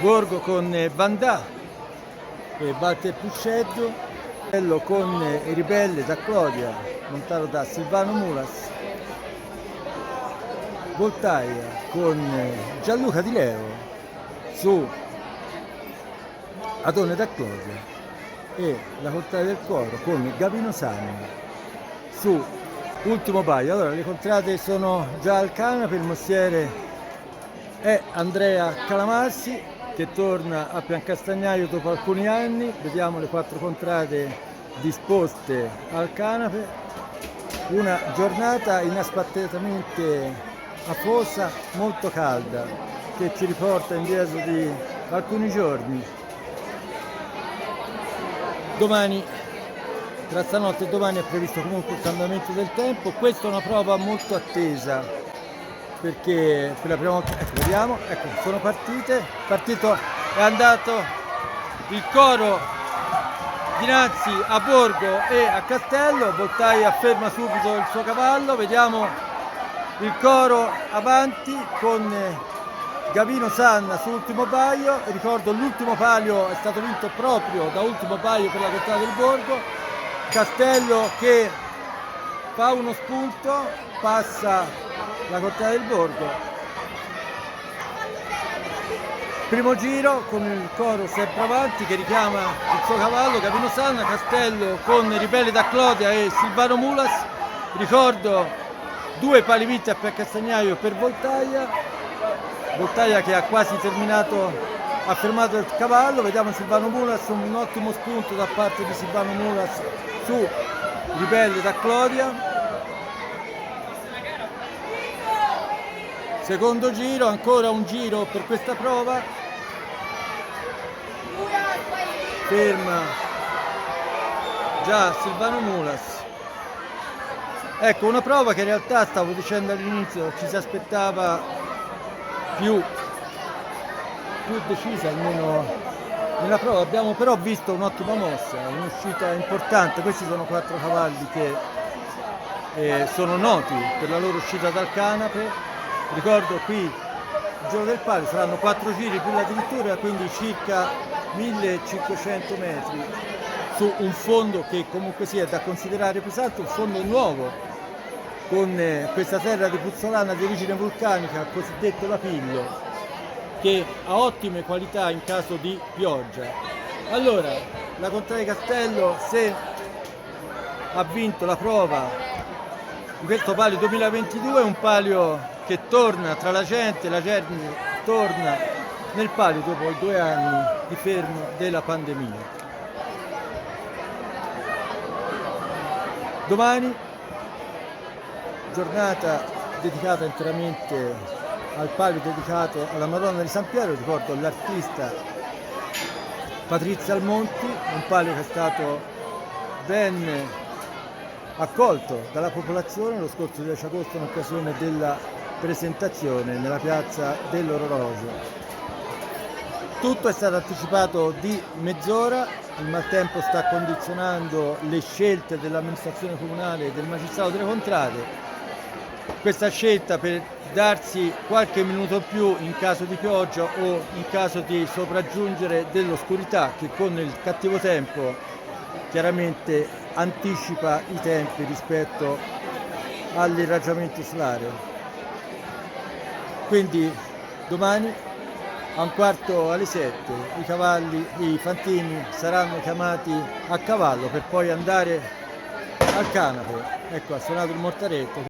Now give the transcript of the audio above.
Borgo con Vandà e Walter Pusceddu, con Ribelle da Clodia, montato da Silvano Mulas, Voltaia con Gianluca Di Leo su Adone da Clodia e la contrada del coro con Gavino Sanna su Ultimo Paio. Allora le contrade sono già al canape, il mestiere è Andrea Calamassi che torna a Piancastagnaio dopo alcuni anni. Vediamo le 4 contrade disposte al canape, una giornata inaspettatamente afosa, molto calda, che ci riporta indietro di alcuni giorni. Domani, tra stanotte e domani, è previsto comunque il cambiamento del tempo. Questa è una prova molto attesa perché per la prima volta, vediamo, sono partite, è andato il coro dinanzi a Borgo e a Castello. Voltaia afferma subito il suo cavallo, vediamo il coro avanti con Gavino Sanna su Ultimo Paio. Ricordo l'ultimo palio è stato vinto proprio da Ultimo Paio per la contrada del Borgo. Castello che fa uno spunto, passa la contrada del Borgo. Primo giro con il coro sempre avanti che richiama il suo cavallo, Gavino Sanna. Castello con Ribelle da Clodia e Silvano Mulas. Ricordo 2 pali vinti a Piancastagnaio per Voltaia che ha quasi terminato, ha fermato il cavallo. Vediamo Silvano Mulas, un ottimo spunto da parte di Silvano Mulas su Ribelle da Clodia. Secondo giro, ancora un giro per questa prova, ferma già Silvano Mulas. Ecco, una prova che in realtà, stavo dicendo all'inizio, ci si aspettava più decisa, almeno nella prova. Abbiamo però visto un'ottima mossa, un'uscita importante. Questi sono 4 cavalli che sono noti per la loro uscita dal canape. Ricordo qui il giorno del palio saranno 4 giri più addirittura, quindi circa 1500 metri su un fondo che comunque sia da considerare pesante, un fondo nuovo con questa terra di puzzolana di origine vulcanica, cosiddetto lapillo, che ha ottime qualità in caso di pioggia. Allora, la contrada di Castello, se ha vinto la prova in questo palio 2022, è un palio che torna tra la gente torna nel palio dopo i 2 anni di fermo della pandemia. Domani giornata dedicata interamente al palio dedicato alla Madonna di San Piero. Ricordo l'artista Patrizia Almonti, un palio che è stato ben accolto dalla popolazione lo scorso 10 agosto in occasione della presentazione nella piazza dell'Orologio. Tutto è stato anticipato di mezz'ora. Il maltempo sta condizionando le scelte dell'amministrazione comunale e del magistrato delle contrade. Questa scelta per darsi qualche minuto più in caso di pioggia o in caso di sopraggiungere dell'oscurità, che con il cattivo tempo chiaramente anticipa i tempi rispetto all'irraggiamento solare. Quindi domani a 6:15 i cavalli, i fantini saranno chiamati a cavallo per poi andare al canape. Ecco, ha suonato il mortaretto.